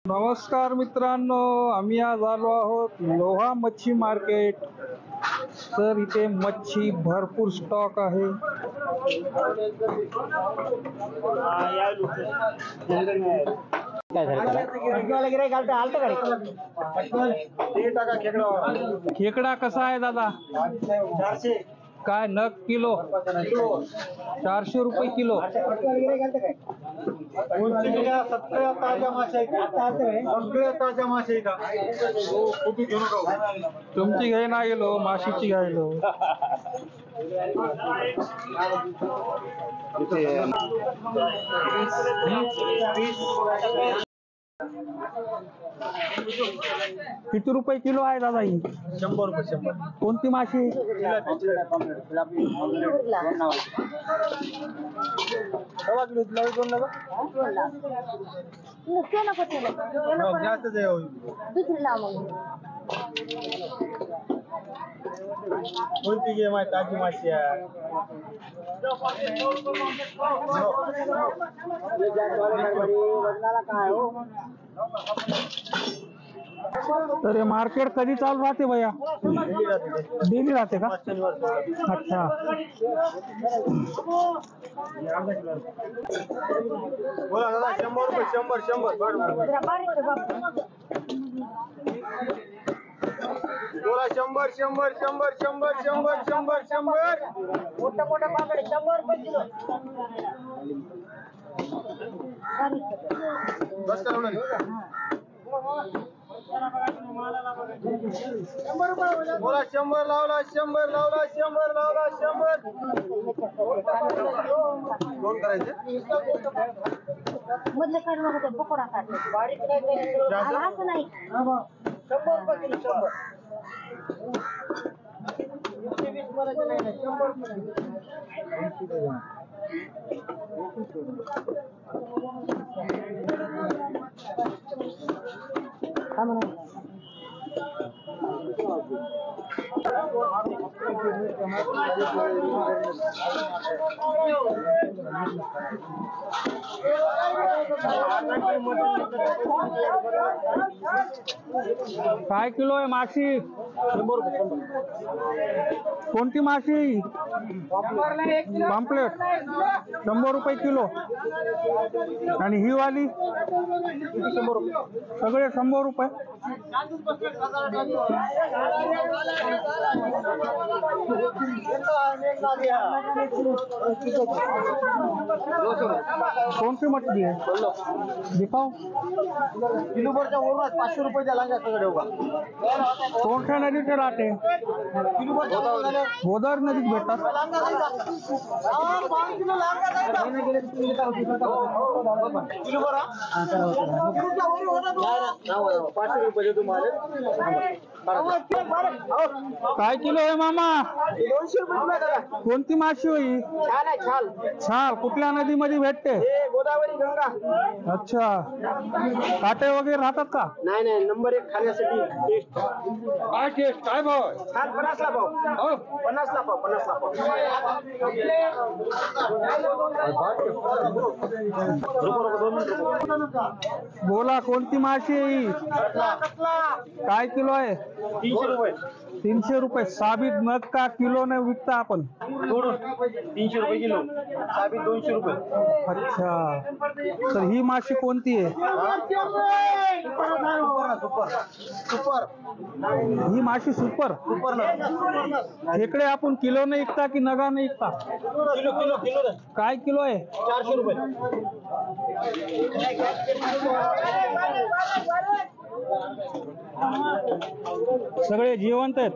नमस्कार मित्रांनो, आम्ही आज आलो आहोत लोहा मच्छी मार्केट। तर इथे मच्छी भरपूर स्टॉक आहे। खेकडा कसा आहे दादा? 400 काय नग किलो? 400 रुपये किलो। सगळ्या ताज्या मासे सगळ्या ताज्या मासे घेऊ नका। तुमची घ्याय ना गेलो, माशीची घ्यायलो। किती रुपये किलो आहे दादा ही? 100 रुपये 100। कोणती माशी? कोणती गेम आहे? ताजी माशी आहे। तर हे मार्केट कधी चालू राहते भैया? डेली राहते का? अच्छा। बोला दादा, 100 रुपये 100 बोला 100 मोठा पापड 100 रुपये किलो। बस करा बोला 100 लावला 100 लावला 100 लावला 100 दोन करायचे मधले काढून पकोडा काढले बारीक नाही असं नाही 100 रुपये किलो 100 120 मला नाही 100 रुपये। काय किलो आहे माशी? 100 रुपये 100। कोणती माशी? पाम्पलेट 100 रुपये किलो। आणि ही वाली 100 रुपये सगळे 100 रुपये। कोणती मछली है? दिखाओ। किलो भरच्या वरून 500 रुपये द्या लागा सगळे होगा। कोणत्या नदीचे राहते? किलो भरच्या गोदावरी नदीत भेटतात। किलो भरा 500 रुपये तुम्हाला। काय किलो आहे मामा? 200 रुपये दादा। कोणती माशी होई? छान आहे छान। छाल कुठल्या नदीमध्ये भेटते? हे गोदावरी गंगा। अच्छा, काटे वगैरे राहतात का? नाही नाही, नंबर 1 खाण्यासाठी टेस्ट। काय टेस्ट? काय भाव? छान 50 ला भाव। 50 ला भाव 50 ला भाव। बोला कोणती माशी आहे ही? काय किलो आहे? 300 रुपये 300 रुपये। साबीत नग का किलो ने विकता आपण? तोडून 300 रुपये किलो, साबीत 200 रुपये। अच्छा, तर ही माशी कोणती आहे? सुपर सुपर ही माशी सुपर। सुपर ना। खेकडे आपण किलो ने विकता की नगाने विकता? किलो किलो किलो काय किलो आहे? 400 रुपये। सगळे जिवंत आहेत।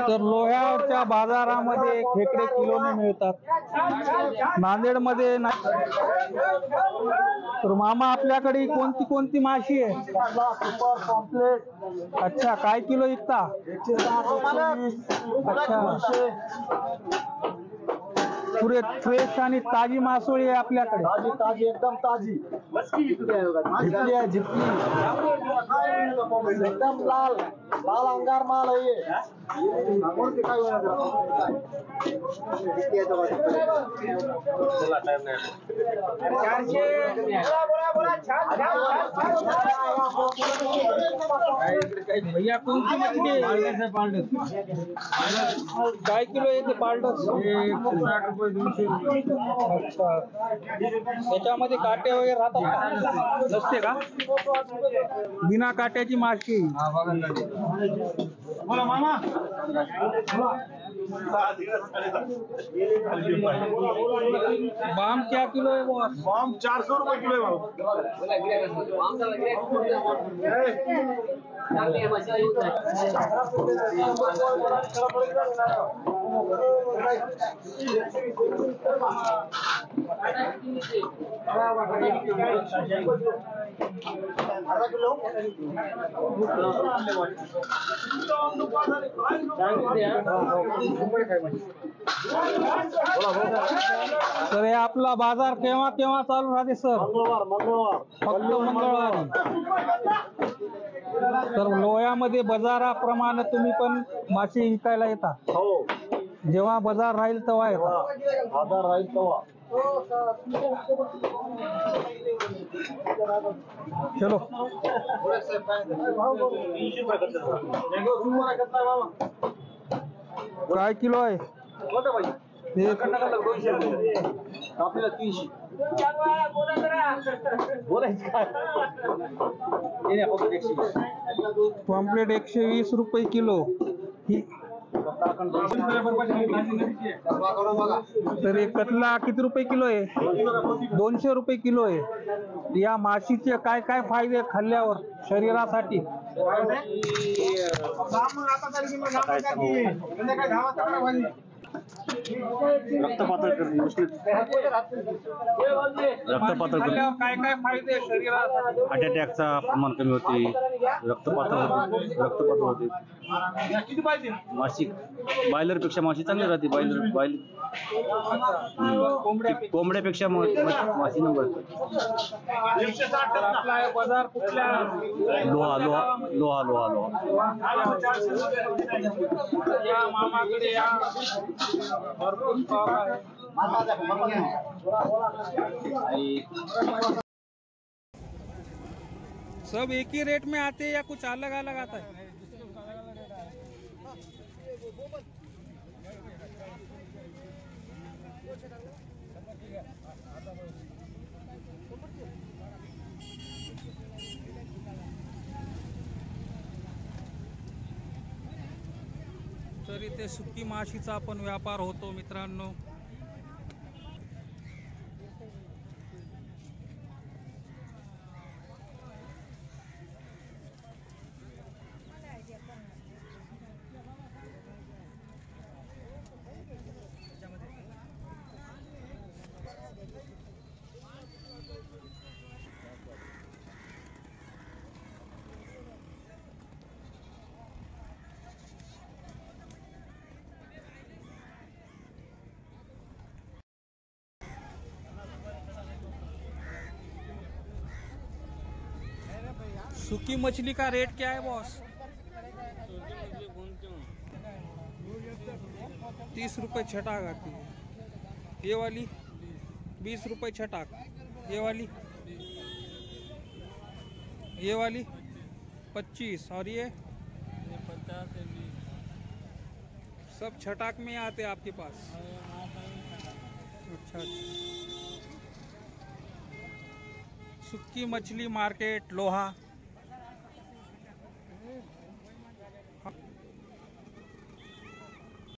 तर लोह्याच्या बाजारामध्ये खेकडे किलोने मिळतात, नांदेड मध्ये नाही। तर मामा आपल्याकडे कोणती कोणती माशी आहे? Super complete. अच्छा, काय किलो विकता? अच्छा, पुरे फ्रेश आणि ताजी मासोळी आहे आपल्याकडे। ताजी ताजी एकदम ताजी झिपली आहे झिपली एकदम लाल लाल अंगार माल आहे। भैया कोणती मछली आहे? काय किलो आहे ते पालटस? 60 रुपये 200 रुपये. अच्छा, त्याच्यामध्ये काटे वगैरे राहतात का? नसते का? बिना काट्याची माशी. बोला मामा. बाम क्या किलो है बॉस? बॉम्ब 400 रुपये किलो है तर हे आपला बाजार केव्हा केव्हा चालू राहते सर? फक्त मंगळवारी. तर लोह्यामध्ये बाजाराप्रमाणे तुम्ही पण मासे विकायला येता? हो, जेव्हा बाजार राहील तेव्हा येता? बाजार राहील तेव्हा. चलो. काय किलो आहे? हे आपल्याला 300. बोलायचं काय? पॉम्पलेट 120 रुपये किलो. ही तर हे कतला किती रुपये किलो आहे? 200 रुपये किलो आहे. या माशीचे काय काय फायदे खाल्ल्यावर शरीरासाठी? रक्त पातळ करते, काय काय फायदे शरीरासाठी? हार्ट अटॅकचा प्रमाण कमी होते, रक्तपातळ होते. माशी बॉयलर पेक्षा माशी चांगली राहते. कोंबड्यापेक्षा माशी नंबर. आपला बाजार कुठल्या? लोहा. या मामाकडे या, भरपूर स्टॉक आहे. सब एक ही रेट में आते हैं या कुछ अलग अलग आता है? तर इथे सुकी माशीचा पण व्यापार होतो मित्रांनो. सूखी मछली का रेट क्या है बॉस? 30 रुपये छटाक आती है। ये वाली 20 रुपये छटाक। ये वाली 25 और ये 50 से 20। सब छटाक में आते हैं आपके पास? अच्छा। सूखी मछली मार्केट लोहा।